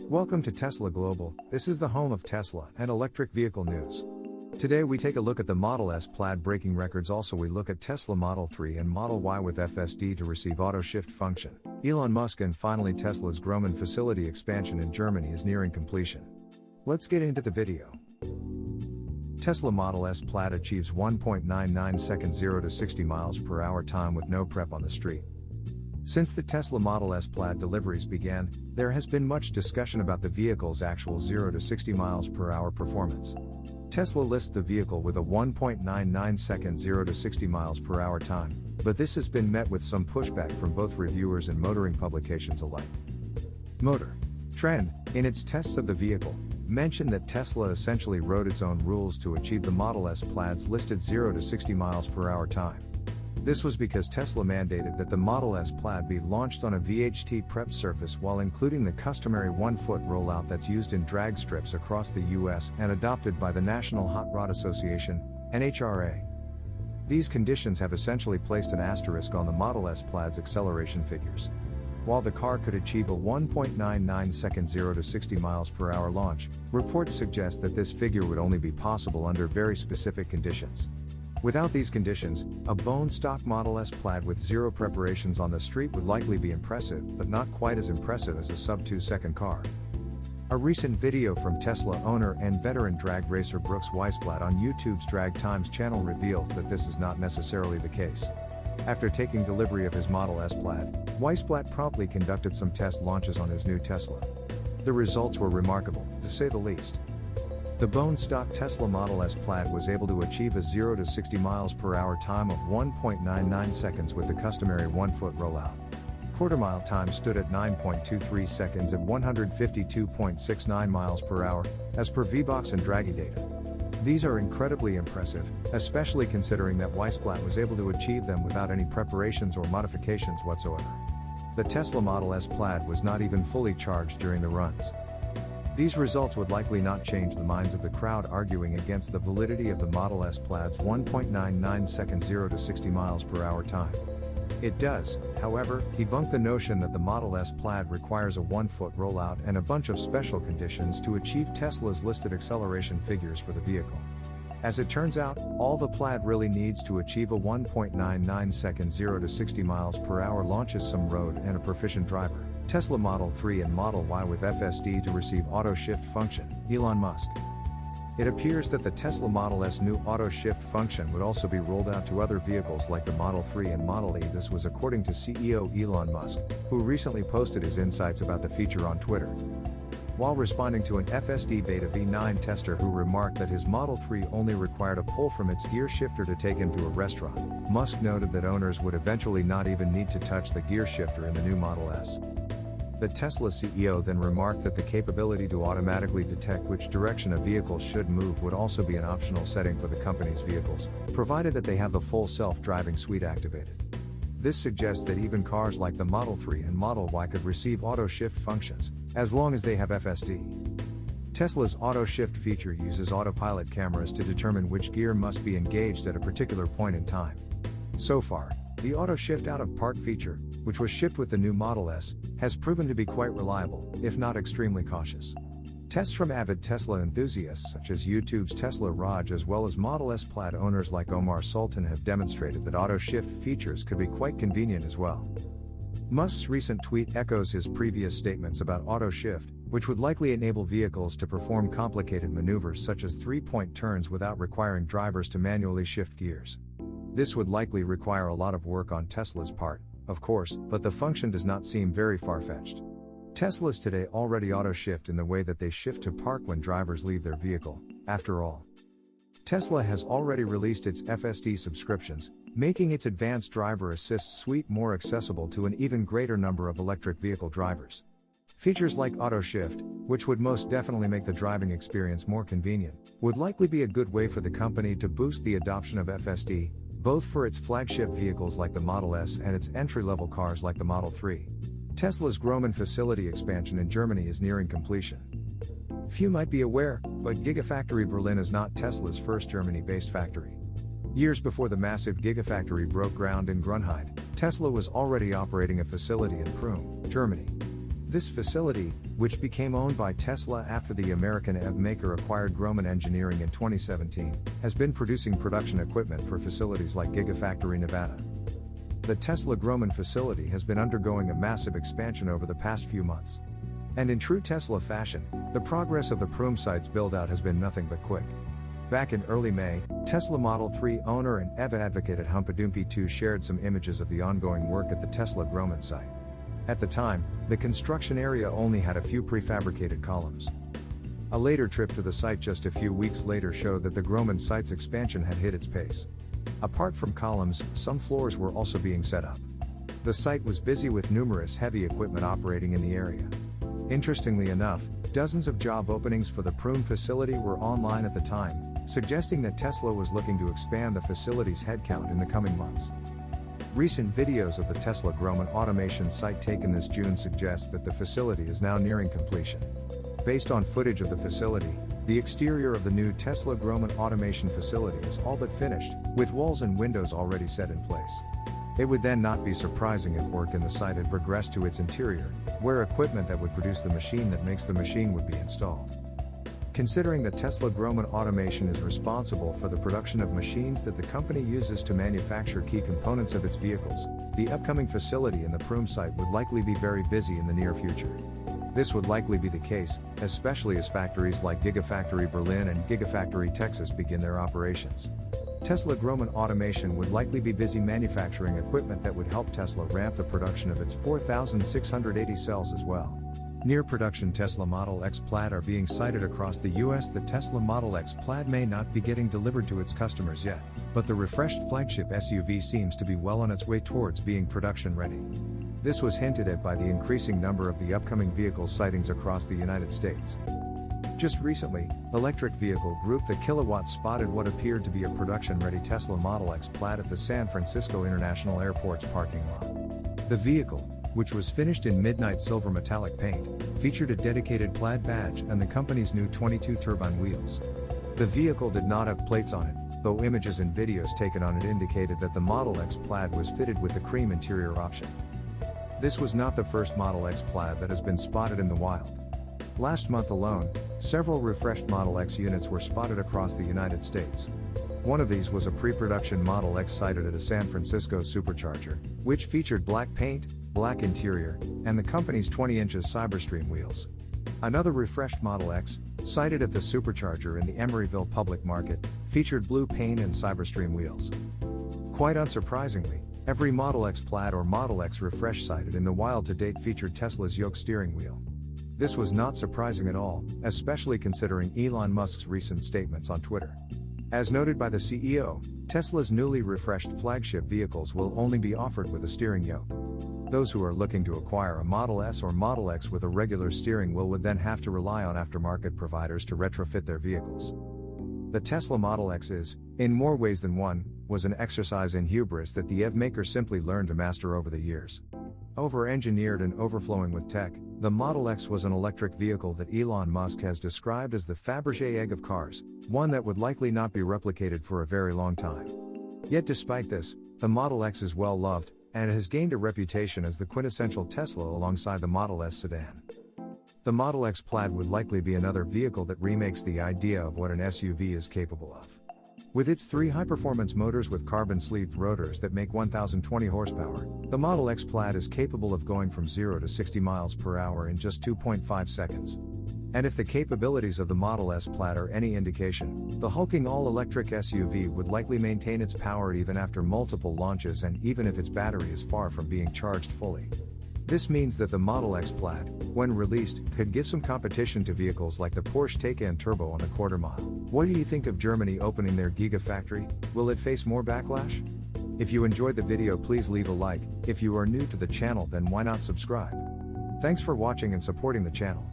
Welcome to Tesla Global. This is the home of Tesla and electric vehicle news. Today we take a look at the Model S Plaid breaking records. Also we look at Tesla Model 3 and Model Y with FSD to receive auto shift function. Elon Musk, and finally Tesla's Groningen facility expansion in Germany is nearing completion. Let's get into the video. Tesla Model S Plaid achieves 1.99 seconds 0 to 60 miles per hour time with no prep on the street. Since the Tesla Model S Plaid deliveries began, there has been much discussion about the vehicle's actual 0 to 60 miles per hour performance. Tesla lists the vehicle with a 1.99 seconds 0 to 60 miles per hour time, but this has been met with some pushback from both reviewers and motoring publications alike. Motor Trend, in its tests of the vehicle, mentioned that Tesla essentially wrote its own rules to achieve the Model S Plaid's listed 0 to 60 miles per hour time. This was because Tesla mandated that the Model S Plaid be launched on a VHT prep surface while including the customary 1-foot rollout that's used in drag strips across the US and adopted by the National Hot Rod Association, NHRA. These conditions have essentially placed an asterisk on the Model S Plaid's acceleration figures. While the car could achieve a 1.99 seconds 0 to 60 miles per hour launch, reports suggest that this figure would only be possible under very specific conditions. Without these conditions, a bone-stock Model S Plaid with zero preparations on the street would likely be impressive, but not quite as impressive as a sub-2-second car. A recent video from Tesla owner and veteran drag racer Brooks Weisblatt on YouTube's Drag Times channel reveals that this is not necessarily the case. After taking delivery of his Model S Plaid, Weisblatt promptly conducted some test launches on his new Tesla. The results were remarkable, to say the least. The bone-stock Tesla Model S Plaid was able to achieve a 0 to 60 miles per hour time of 1.99 seconds with the customary 1-foot rollout. Quarter-mile time stood at 9.23 seconds at 152.69 miles per hour, as per VBox and Draggy data. These are incredibly impressive, especially considering that Weisblatt was able to achieve them without any preparations or modifications whatsoever. The Tesla Model S Plaid was not even fully charged during the runs. These results would likely not change the minds of the crowd arguing against the validity of the Model S Plaid's 1.99 seconds 0 to 60 miles per hour time. It does, however, debunk the notion that the Model S Plaid requires a 1-foot rollout and a bunch of special conditions to achieve Tesla's listed acceleration figures for the vehicle. As it turns out, all the Plaid really needs to achieve a 1.99 seconds 0 to 60 miles per hour launch is some road and a proficient driver. Tesla Model 3 and Model Y with FSD to receive auto shift function, Elon Musk. It appears that the Tesla Model S new auto shift function would also be rolled out to other vehicles like the Model 3 and Model E. This was according to CEO Elon Musk, who recently posted his insights about the feature on Twitter. While responding to an FSD Beta V9 tester who remarked that his Model 3 only required a pull from its gear shifter to take him to a restaurant, Musk noted that owners would eventually not even need to touch the gear shifter in the new Model S. The Tesla CEO then remarked that the capability to automatically detect which direction a vehicle should move would also be an optional setting for the company's vehicles, provided that they have the full self-driving suite activated. This suggests that even cars like the Model 3 and Model Y could receive auto shift functions, as long as they have FSD. Tesla's auto shift feature uses autopilot cameras to determine which gear must be engaged at a particular point in time. So far, the auto shift out of park feature, which was shipped with the new Model S, has proven to be quite reliable, if not extremely cautious. Tests from avid Tesla enthusiasts such as YouTube's Tesla Raj as well as Model S Plaid owners like Omar Sultan have demonstrated that auto shift features could be quite convenient as well. Musk's recent tweet echoes his previous statements about auto shift, which would likely enable vehicles to perform complicated maneuvers such as 3-point turns without requiring drivers to manually shift gears. This would likely require a lot of work on Tesla's part, of course, but the function does not seem very far-fetched. Teslas today already auto-shift in the way that they shift to park when drivers leave their vehicle, after all. Tesla has already released its FSD subscriptions, making its advanced driver assist suite more accessible to an even greater number of electric vehicle drivers. Features like auto shift, which would most definitely make the driving experience more convenient, would likely be a good way for the company to boost the adoption of FSD, both for its flagship vehicles like the Model S and its entry-level cars like the Model 3. Tesla's Groningen facility expansion in Germany is nearing completion. Few might be aware, but Gigafactory Berlin is not Tesla's first Germany-based factory. Years before the massive Gigafactory broke ground in Grunheide, Tesla was already operating a facility in Prüm, Germany. This facility, which became owned by Tesla after the American EV maker acquired Groman Engineering in 2017, has been producing production equipment for facilities like Gigafactory Nevada. The Tesla Groman facility has been undergoing a massive expansion over the past few months. And in true Tesla fashion, the progress of the Prüm site's build-out has been nothing but quick. Back in early May, Tesla Model 3 owner and EV advocate at Humpadumpy2 shared some images of the ongoing work at the Tesla Groman site. At the time, the construction area only had a few prefabricated columns. A later trip to the site just a few weeks later showed that the Groman site's expansion had hit its pace. Apart from columns, some floors were also being set up. The site was busy with numerous heavy equipment operating in the area. Interestingly enough, dozens of job openings for the Prüm facility were online at the time, suggesting that Tesla was looking to expand the facility's headcount in the coming months. Recent videos of the Tesla Groman automation site taken this June suggest that the facility is now nearing completion. Based on footage of the facility, the exterior of the new Tesla Groman automation facility is all but finished, with walls and windows already set in place. It would then not be surprising if work in the site had progressed to its interior, where equipment that would produce the machine that makes the machine would be installed. Considering that Tesla Groman Automation is responsible for the production of machines that the company uses to manufacture key components of its vehicles, the upcoming facility in the Prüm site would likely be very busy in the near future. This would likely be the case, especially as factories like Gigafactory Berlin and Gigafactory Texas begin their operations. Tesla Groman Automation would likely be busy manufacturing equipment that would help Tesla ramp the production of its 4,680 cells as well. Near production Tesla Model X Plaid are being sighted across the US. The Tesla Model X Plaid may not be getting delivered to its customers yet, but the refreshed flagship SUV seems to be well on its way towards being production ready. This was hinted at by the increasing number of the upcoming vehicle sightings across the United States. Just recently, electric vehicle group The Kilowatt spotted what appeared to be a production-ready Tesla Model X Plaid at the San Francisco International Airport's parking lot. The vehicle, which was finished in midnight silver metallic paint, featured a dedicated Plaid badge and the company's new 22 turbine wheels. The vehicle did not have plates on it, though images and videos taken on it indicated that the Model X Plaid was fitted with the cream interior option. This was not the first Model X Plaid that has been spotted in the wild. Last month alone, several refreshed Model X units were spotted across the United States. One of these was a pre-production Model X sighted at a San Francisco supercharger, which featured black paint, black interior, and the company's 20-inch Cyberstream wheels. Another refreshed Model X, sighted at the supercharger in the Emeryville public market, featured blue paint and Cyberstream wheels. Quite unsurprisingly, every Model X Plaid or Model X refresh sighted in the wild to date featured Tesla's yoke steering wheel. This was not surprising at all, especially considering Elon Musk's recent statements on Twitter. As noted by the CEO, Tesla's newly refreshed flagship vehicles will only be offered with a steering yoke. Those who are looking to acquire a Model S or Model X with a regular steering wheel would then have to rely on aftermarket providers to retrofit their vehicles. The Tesla Model X is, in more ways than one, was an exercise in hubris that the EV maker simply learned to master over the years. Over-engineered and overflowing with tech, the Model X was an electric vehicle that Elon Musk has described as the Fabergé egg of cars, one that would likely not be replicated for a very long time. Yet despite this, the Model X is well loved, and it has gained a reputation as the quintessential Tesla alongside the Model S sedan. The Model X Plaid would likely be another vehicle that remakes the idea of what an SUV is capable of. With its 3 high-performance motors with carbon-sleeved rotors that make 1,020 horsepower, the Model X Plaid is capable of going from 0 to 60 miles per hour in just 2.5 seconds. And if the capabilities of the Model S Plaid are any indication, the hulking all-electric SUV would likely maintain its power even after multiple launches and even if its battery is far from being charged fully. This means that the Model X Plaid, when released, could give some competition to vehicles like the Porsche Taycan Turbo on the quarter mile. What do you think of Germany opening their Gigafactory? Will it face more backlash? If you enjoyed the video, please leave a like. If you are new to the channel, then why not subscribe? Thanks for watching and supporting the channel.